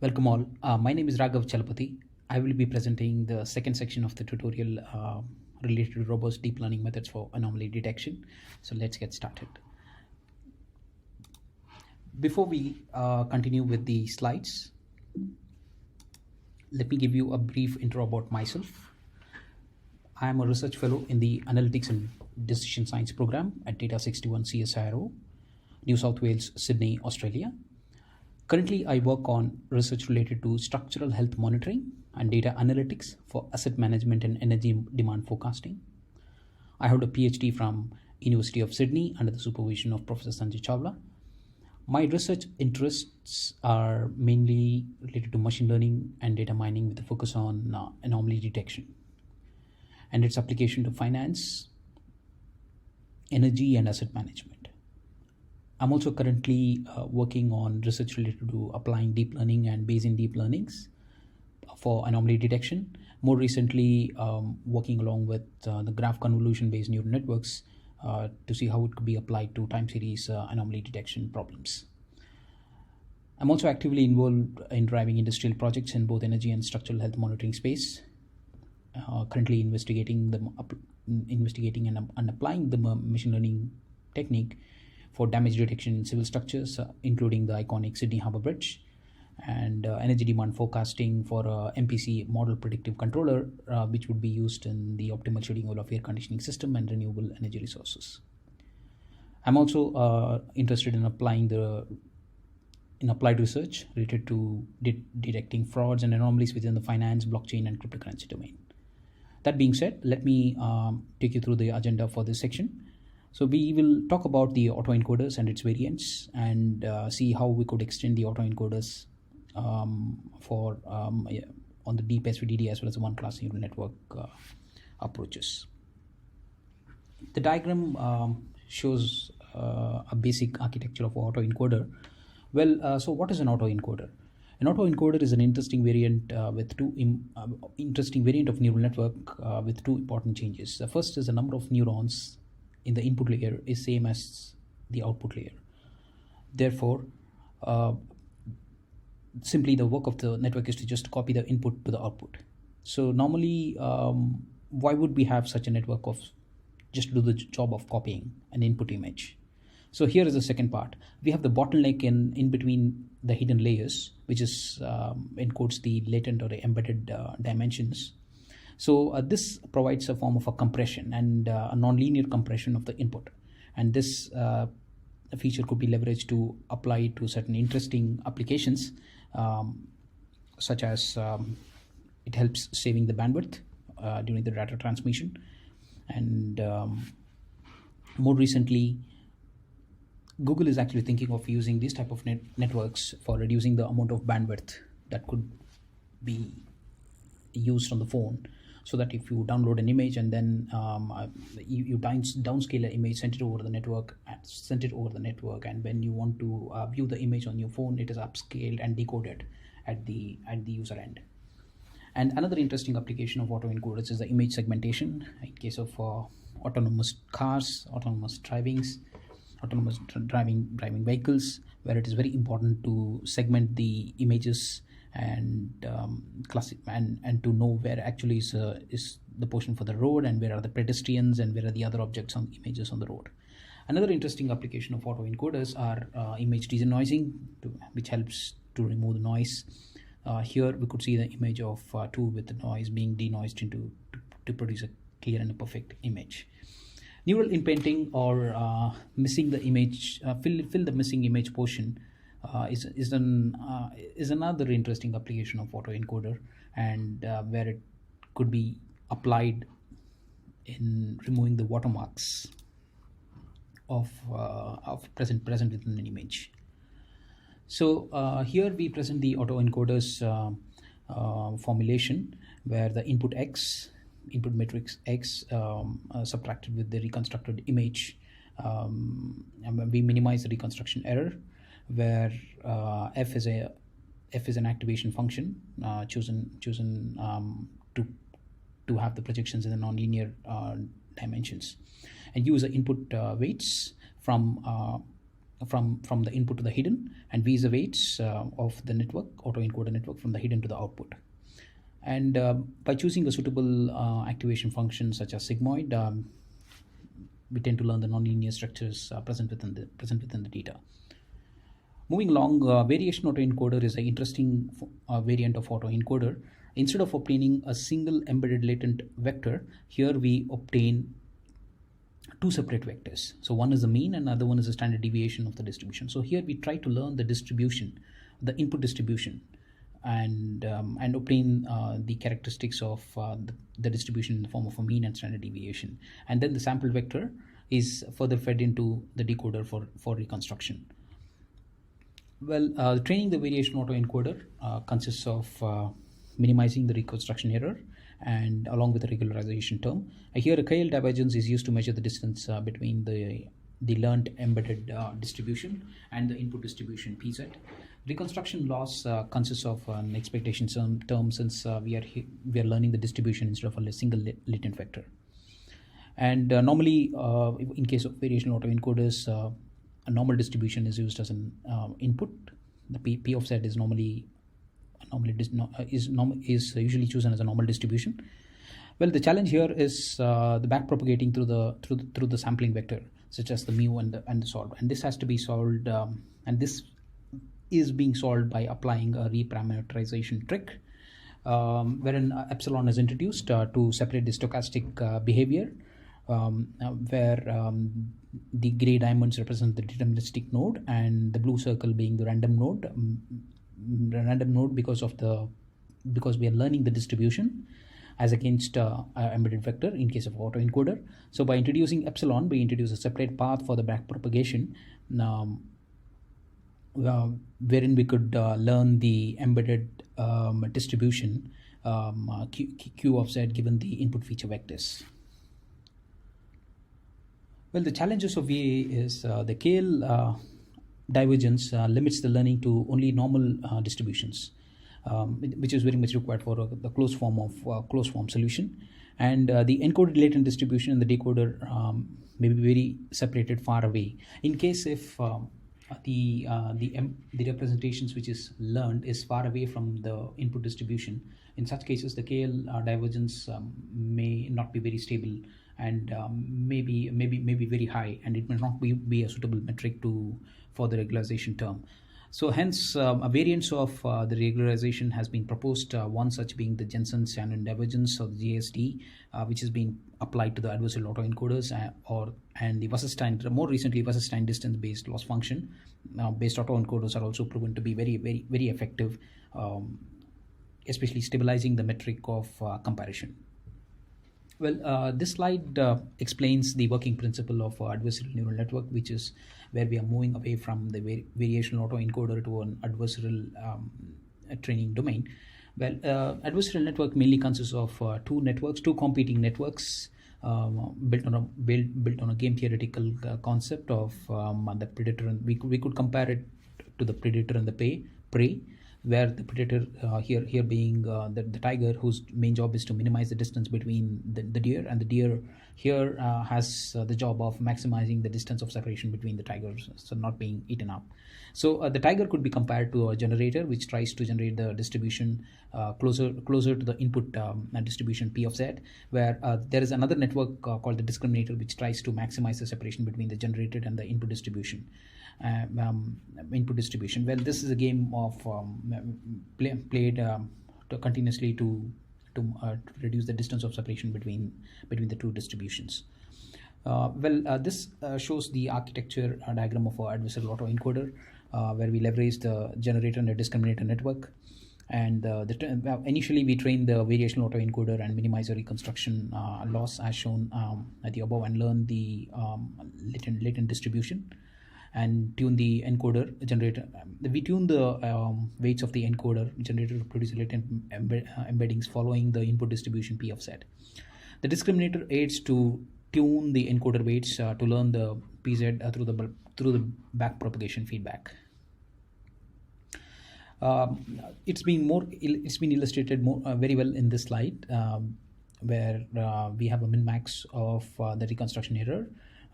Welcome all. My name is Chalapathy. I will be presenting the second section of the tutorial related to robust deep learning methods for anomaly detection. So let's get started. Before we continue with the slides, let me give you a brief intro about myself. I am a research fellow in the Analytics and Decision Science program at Data 61 CSIRO, New South Wales, Sydney, Australia. Currently, I work on research related to structural health monitoring and data analytics for asset management and energy demand forecasting. I hold a PhD from University of Sydney under the supervision of Professor Sanjay Chawla. My research interests are mainly related to machine learning and data mining with a focus on anomaly detection and its application to finance, energy, and asset management. I'm also currently working on research related to applying deep learning and Bayesian deep learnings for anomaly detection. More recently, working along with the graph convolution-based neural networks to see how it could be applied to time series anomaly detection problems. I'm also actively involved in driving industrial projects in both energy and structural health monitoring space. Currently investigating and applying the machine learning technique for damage detection in civil structures, including the iconic Sydney Harbour Bridge, and energy demand forecasting for MPC model predictive controller, which would be used in the optimal scheduling of air conditioning system and renewable energy resources. I'm also interested in applied research related to detecting frauds and anomalies within the finance, blockchain, and cryptocurrency domain. That being said, let me take you through the agenda for this section. So we will talk about the auto-encoders and its variants and see how we could extend the auto-encoders on the deep SVDD as well as the one-class neural network approaches. The diagram shows a basic architecture of auto-encoder. Well, so what is an auto-encoder? An auto-encoder is an interesting variant of neural network with two important changes. The first is the number of neurons in the input layer is same as the output layer. Therefore, simply the work of the network is to just copy the input to the output. So normally, why would we have such a network of just do the job of copying an input image? So here is the second part. We have the bottleneck in between the hidden layers, which is encodes the latent or the embedded dimensions. So this provides a form of a compression and a nonlinear compression of the input. And this feature could be leveraged to apply to certain interesting applications, such as it helps saving the bandwidth during the data transmission. And more recently, Google is actually thinking of using these type of networks for reducing the amount of bandwidth that could be used on the phone. So that if you download an image and then you downscale an image, send it over the network, and when you want to view the image on your phone, it is upscaled and decoded at the user end. And another interesting application of autoencoders is the image segmentation in case of autonomous cars, autonomous driving vehicles, where it is very important to segment the images and and to know where actually is the portion for the road, and where are the pedestrians, and where are the other objects on images on the road. Another interesting application of autoencoders are image denoising, which helps to remove the noise. Here we could see the image of two with the noise being denoised to produce a clear and a perfect image. Neural inpainting or missing the image, fill the missing image portion is another interesting application of autoencoder, and where it could be applied in removing the watermarks of present within an image. So here we present the autoencoders formulation, where the input matrix X subtracted with the reconstructed image, and we minimize the reconstruction error, where f is an activation function chosen to have the projections in the nonlinear dimensions, and use the input weights from from the input to the hidden, and V is the weights of the network, autoencoder network, from the hidden to the output. And by choosing a suitable activation function such as sigmoid, we tend to learn the nonlinear structures present within the data. Moving along, variation autoencoder is an interesting variant of autoencoder. Instead of obtaining a single embedded latent vector, here we obtain two separate vectors. So one is the mean and another one is the standard deviation of the distribution. So here we try to learn the distribution, the input distribution, and obtain the characteristics of the distribution in the form of a mean and standard deviation. And then the sample vector is further fed into the decoder for reconstruction. Well, training the variation autoencoder consists of minimizing the reconstruction error and along with the regularization term. Here a KL divergence is used to measure the distance between the learned embedded distribution and the input distribution PZ. Reconstruction loss consists of an expectation term, since we are learning the distribution instead of a single latent vector. And normally, in case of variational autoencoders, a normal distribution is used as an input. The P of Z is usually chosen as a normal distribution. Well, the challenge here is the backpropagating through the sampling vector, such as the mu and the solve, and this has to be solved, and this is being solved by applying a re-parameterization trick, wherein epsilon is introduced to separate the stochastic behavior, where the gray diamonds represent the deterministic node and the blue circle being the random node. Because we are learning the distribution as against embedded vector in case of autoencoder. So by introducing epsilon, we introduce a separate path for the backpropagation, wherein we could learn the embedded distribution Q of Z given the input feature vectors. Well, the challenges of VAE is the KL divergence limits the learning to only normal distributions, which is very much required for the closed form solution. And the encoded latent distribution and the decoder may be very separated far away. In case if the representations which is learned is far away from the input distribution, in such cases the KL divergence may not be very stable and maybe very high, and it may not be a suitable metric for the regularization term. So hence a variance of the regularization has been proposed, one such being the Jensen-Shannon divergence, or the JSD, which is being applied to the adversarial autoencoders, and the Wasserstein, more recently Wasserstein distance-based loss function based autoencoders are also proven to be very effective, especially stabilizing the metric of comparison. Well, this slide explains the working principle of adversarial neural network, which is where we are moving away from the variational autoencoder to an adversarial training domain. Well, adversarial network mainly consists of two competing networks built on a game theoretical concept of the predator, and we could compare it to the predator and the prey, where the predator here being the tiger, whose main job is to minimize the distance between the deer, and the deer here has the job of maximizing the distance of separation between the tigers, so not being eaten up. So the tiger could be compared to a generator which tries to generate the distribution closer to the input distribution P of Z, where there is another network called the discriminator, which tries to maximize the separation between the generated and the input distribution. Well, this is a game of played continuously to reduce the distance of separation between the two distributions. This shows the architecture diagram of our adversarial autoencoder, where we leverage the generator and the discriminator network. And initially we train the variational autoencoder and minimize the reconstruction loss as shown at the above, and learn the latent distribution, and tune the encoder generator. We tune the weights of the encoder generator to produce latent embeddings following the input distribution P of Z. The discriminator aids to tune the encoder weights to learn the PZ through the backpropagation feedback. It's been illustrated very well in this slide, where we have a min-max of the reconstruction error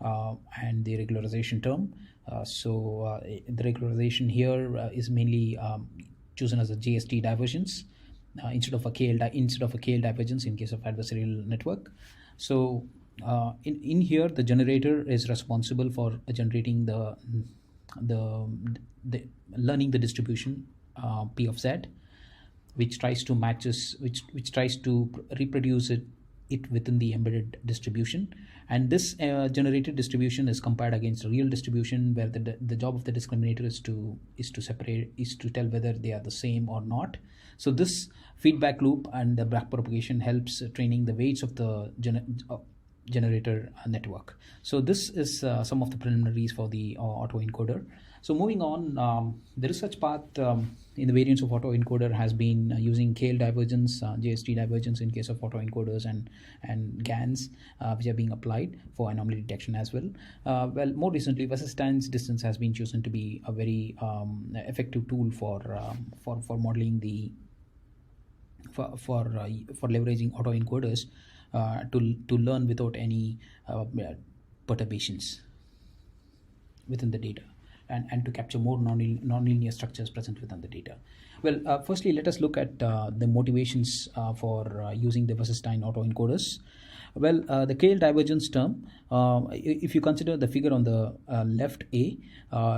and the regularization term. The regularization here is mainly chosen as a JST divergence instead of a KL divergence in case of adversarial network. So in here, the generator is responsible for generating the learning the distribution P of Z, which tries to reproduce it within the embedded distribution, and this generated distribution is compared against a real distribution, where the job of the discriminator is to tell whether they are the same or not. So this feedback loop and the backpropagation helps training the weights of the generator network. So this is some of the preliminaries for the autoencoder. So moving on, the research path in the variants of autoencoder has been using KL divergence, JST divergence in case of autoencoders, and GANs, which are being applied for anomaly detection as well. Well, more recently, Wasserstein's distance has been chosen to be a very effective tool for modeling for leveraging autoencoders to learn without any perturbations within the data, and to capture more nonlinear structures present within the data. Well, firstly, let us look at the motivations for using the Wasserstein autoencoders. Well, the KL divergence term, if you consider the figure on the left A,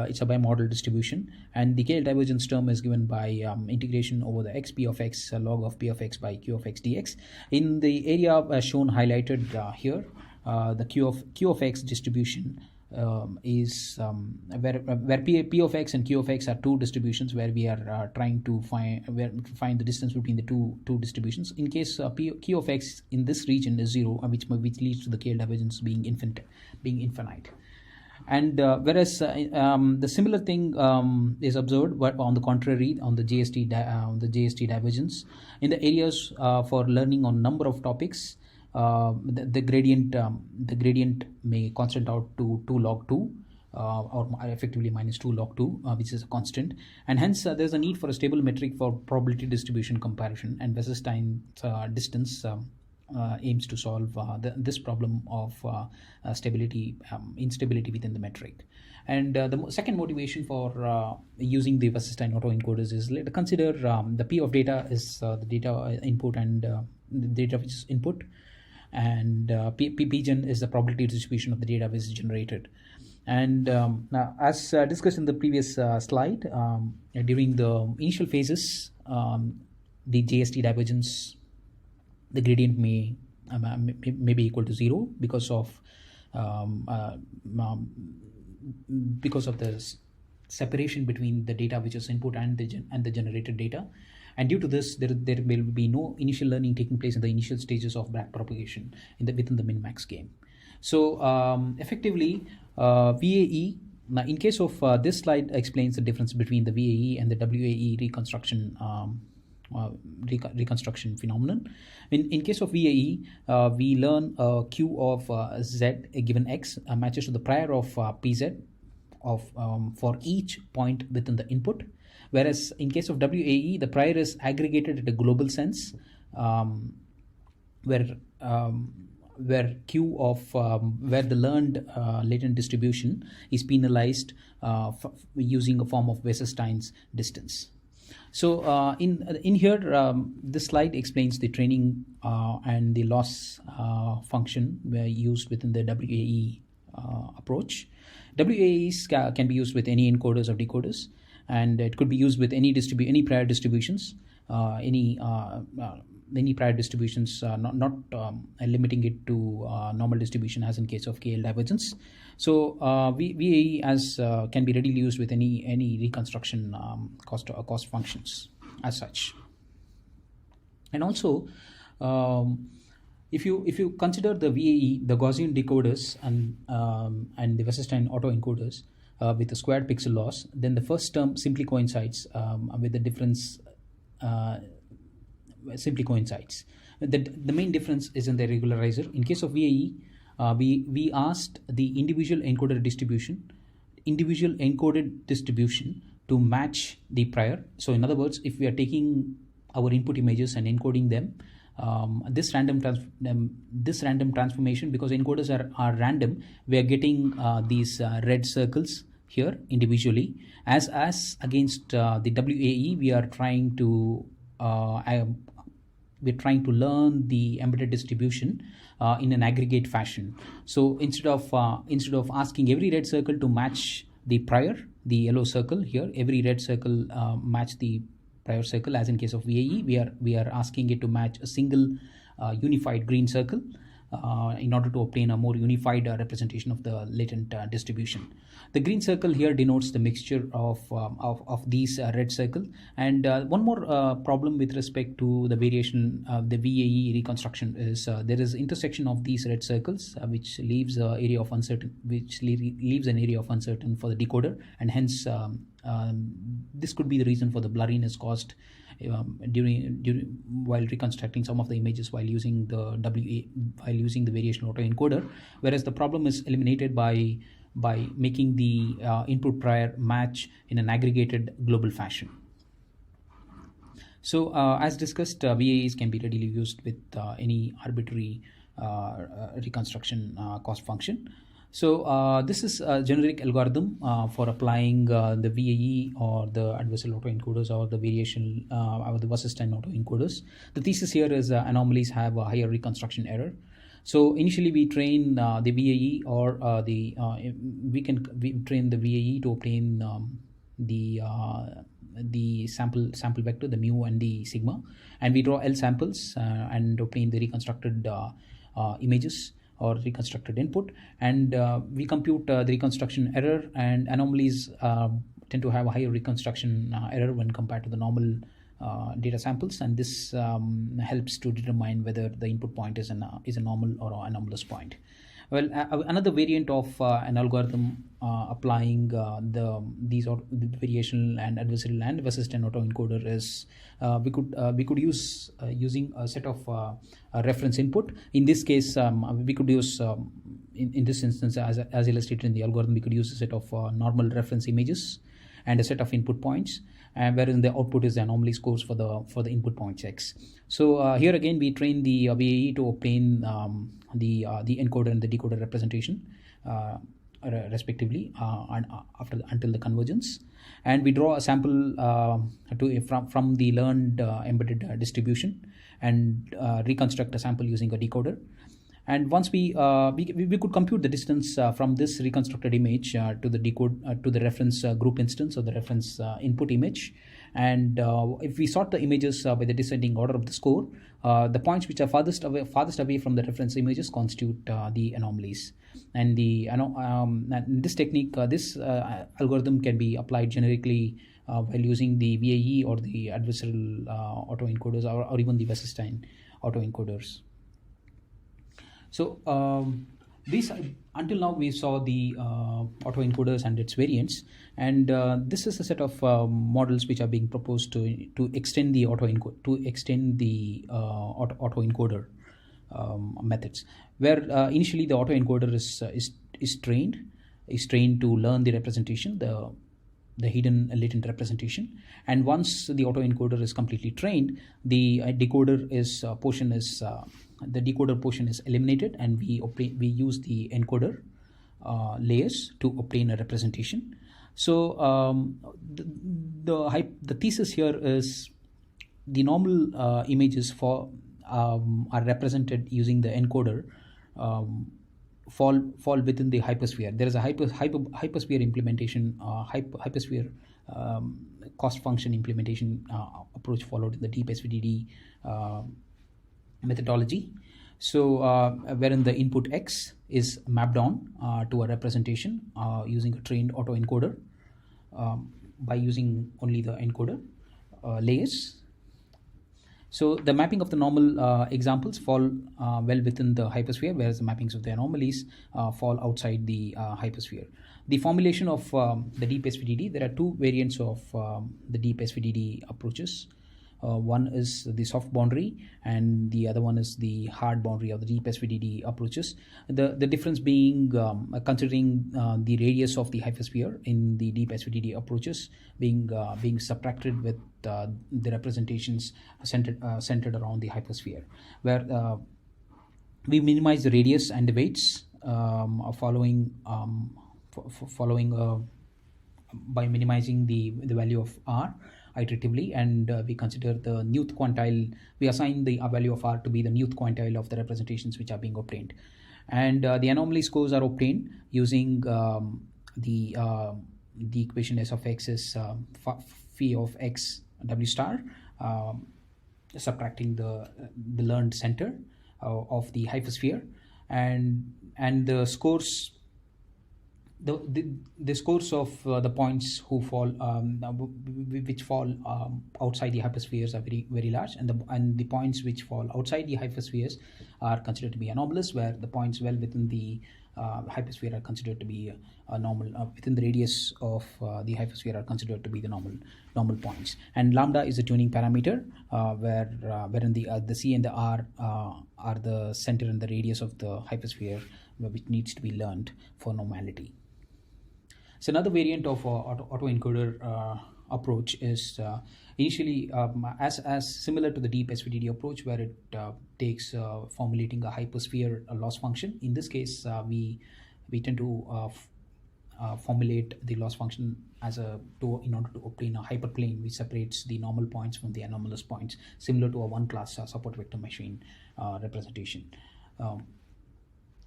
it's a bimodal distribution, and the KL divergence term is given by integration over the x p of x log of p of x by q of x dx. In the area shown highlighted here, the q of x distribution is where p of x and q of x are two distributions where we are trying to find the distance between the two distributions. In case q of x in this region is 0, which leads to the KL divergence being infinite. And whereas the similar thing is observed, but on the contrary, on the JST divergence in the areas for learning on number of topics. The gradient may constant out to 2 log 2 or effectively minus 2 log 2, which is a constant, and hence there's a need for a stable metric for probability distribution comparison, and Wasserstein's distance aims to solve this problem of instability within the metric. And the second motivation for using the Wasserstein autoencoders is, let's consider the P of data is the data input and the data which is input, and Pgen is the probability distribution of the data which is generated. And now, as discussed in the previous slide, during the initial phases, the JST divergence, the gradient may be equal to 0 because of the separation between the data which is input and the generated data. And due to this, there will be no initial learning taking place in the initial stages of backpropagation within the min-max game. So effectively, VAE, now in case of this slide explains the difference between the VAE and the WAE reconstruction phenomenon. In case of VAE, we learn Q of Z given X matches to the prior of PZ for each point within the input. Whereas in case of WAE, the prior is aggregated at a global sense, where Q of where the learned latent distribution is penalized using a form of Wasserstein's distance. So in here, this slide explains the training and the loss function were used within the WAE approach. WAEs can be used with any encoders or decoders, and it could be used with any prior distributions, any prior distributions, not limiting it to normal distribution as in case of KL divergence. So VAE can be readily used with any reconstruction cost functions as such. And also, if you consider the VAE, the Gaussian decoders and the Wasserstein autoencoders with a squared pixel loss, then the first term simply coincides with the difference. Simply coincides. The main difference is in the regularizer. In case of VAE, we asked the individual encoded distribution to match the prior. So in other words, if we are taking our input images and encoding them, this random transformation, because encoders are random, we are getting these red circles here individually. As against the WAE, we are trying to learn the embedded distribution in an aggregate fashion. So instead of asking every red circle to match the prior, the yellow circle here, every red circle match the prior circle, as in case of VAE, we are asking it to match a single unified green circle in order to obtain a more unified representation of the latent distribution. The green circle here denotes the mixture of these red circle. And one more problem with respect to the variation of the VAE reconstruction is there is intersection of these red circles, which leaves an area of uncertain for the decoder, and hence this could be the reason for the blurriness caused while reconstructing some of the images while using the variational autoencoder, whereas the problem is eliminated by making the input prior match in an aggregated global fashion. So as discussed, VAEs can be readily used with any arbitrary reconstruction cost function. So this is a generic algorithm for applying the VAE or the adversarial autoencoders or the variation or the Wasserstein autoencoders. The thesis here is anomalies have a higher reconstruction error. So initially we train the VAE or we train the VAE to obtain the sample vector, the mu and the sigma, and we draw L samples and obtain the reconstructed images or reconstructed input, and we compute the reconstruction error, and anomalies tend to have a higher reconstruction error when compared to the normal data samples, and this helps to determine whether the input point is a normal or anomalous point. Well, another variant of an algorithm applying the variational and adversarial and Wasserstein autoencoder is we could use using a set of reference input. In this case, we could use in this instance, as illustrated in the algorithm, we could use a set of normal reference images and a set of input points, and wherein the output is the anomaly scores for the input points X. So here again we train the VAE to obtain the encoder and the decoder representation respectively until the convergence, and we draw a sample from the learned embedded distribution and reconstruct a sample using a decoder. And once we could compute the distance from this reconstructed image to the reference group instance or the reference input image, and if we sort the images by the descending order of the score, the points which are farthest away from the reference images constitute the anomalies. And this technique, this algorithm can be applied generically while using the VAE or the adversarial autoencoders or even the Wasserstein autoencoders. So these until now we saw the autoencoders and its variants, and this is a set of models which are being proposed to extend the autoencoder methods, where initially the autoencoder is trained to learn the representation, the hidden latent representation, and once the autoencoder is completely trained, the decoder portion is eliminated, and we use the encoder layers to obtain a representation. So the thesis here is the normal images are represented using the encoder fall within the hypersphere. There is a hypersphere implementation, hypersphere cost function implementation approach followed in the deep SVDD methodology. So wherein the input X is mapped on to a representation using a trained autoencoder by using only the encoder layers. So the mapping of the normal examples fall well within the hypersphere, whereas the mappings of the anomalies fall outside the hypersphere. The formulation of the deep SVDD, there are two variants of the deep SVDD approaches. One is the soft boundary, and the other one is the hard boundary of the deep SVDD approaches. The difference being considering the radius of the hypersphere in the deep SVDD approaches being subtracted with the representations centered around the hypersphere, where we minimize the radius and the weights following by minimizing the value of R iteratively, and we consider the nth quantile. We assign the value of R to be the nth quantile of the representations which are being obtained, and the anomaly scores are obtained using the equation S of X is phi of X W star, subtracting the learned center of the hypersphere, and the scores. The scores of the points who fall which fall outside the hyperspheres are very large, and the points which fall outside the hyperspheres are considered to be anomalous, where the points well within the hypersphere are considered to be normal, within the radius of the hypersphere are considered to be the normal points. And lambda is a tuning parameter, wherein the C and the R are the center and the radius of the hypersphere, which needs to be learned for normality. So another variant of auto-encoder approach is initially as similar to the deep SVDD approach, where it takes formulating a hypersphere loss function. In this case, we tend to formulate the loss function in order to obtain a hyperplane which separates the normal points from the anomalous points, similar to a one-class support vector machine representation.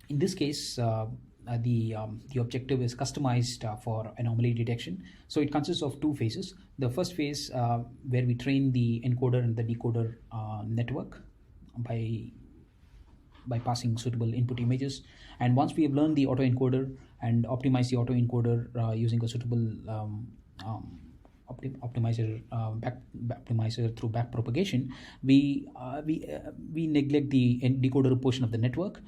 In this case, the objective is customized for anomaly detection. So it consists of two phases. The first phase where we train the encoder and the decoder network by passing suitable input images, and once we have learned the autoencoder and optimize the autoencoder using a suitable optimizer through back propagation, we neglect the decoder portion of the network,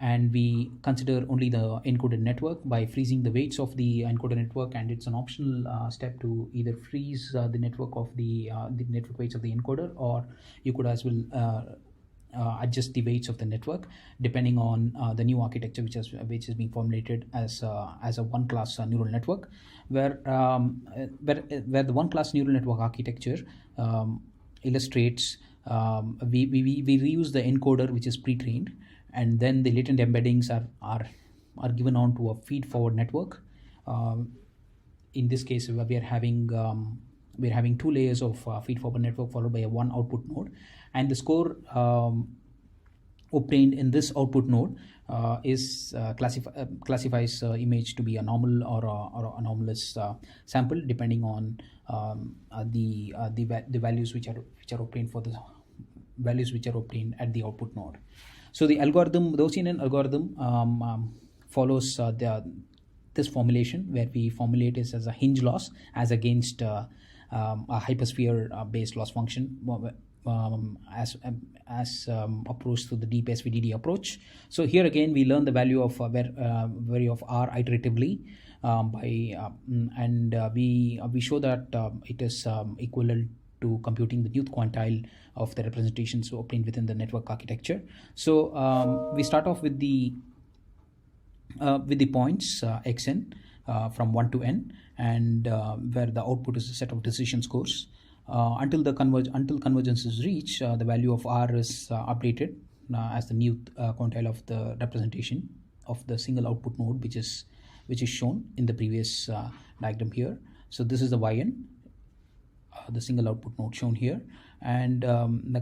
and we consider only the encoded network by freezing the weights of the encoded network. And it's an optional step to either freeze the network of the network weights of the encoder, or you could as well adjust the weights of the network depending on the new architecture which is being formulated as a one-class neural network, where the one-class neural network architecture illustrates we reuse the encoder which is pre-trained, and then the latent embeddings are given on to a feed-forward network. In this case, we are having two layers of feed-forward network followed by a one output node, and the score obtained in this output node classifies image to be a normal or anomalous sample, depending on the values which are obtained for the values which are obtained at the output node. So the OCNN algorithm follows this formulation, where we formulate it as a hinge loss as against a hypersphere based loss function, as approached through the deep SVDD approach. So here again we learn the value of value of R iteratively we show that it is equivalent to computing the nth quantile of the representations obtained within the network architecture. So we start off with the points xn from 1 to n, and where the output is a set of decision scores. Until convergence is reached, the value of R is updated as the nth quantile of the representation of the single output node, which is shown in the previous diagram here. So this is the yn, the single output node shown here, and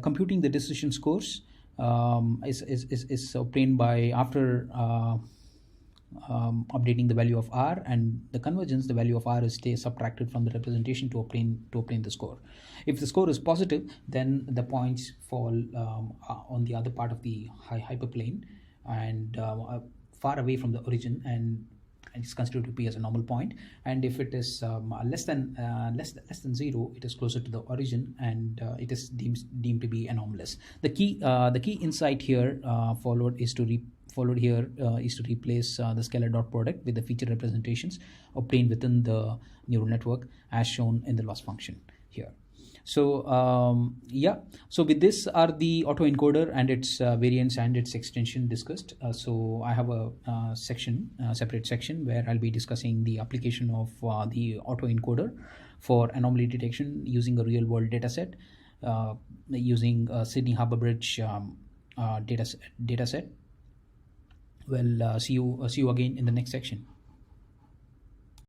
computing the decision scores is obtained by after updating the value of R, and the convergence, the value of R is subtracted from the representation to obtain the score. If the score is positive, then the points fall on the other part of the hyperplane and far away from the origin, and it's considered to be as a normal point. And if it is less than 0, it is closer to the origin, and it is deemed to be anomalous. The key insight here is to replace the scalar dot product with the feature representations obtained within the neural network as shown in the loss function here. So yeah, so with this are the autoencoder and its variants and its extension discussed. So I have a separate section where I'll be discussing the application of the autoencoder for anomaly detection using a real world data set, using Sydney Harbour Bridge data set. Well, see you again in the next section.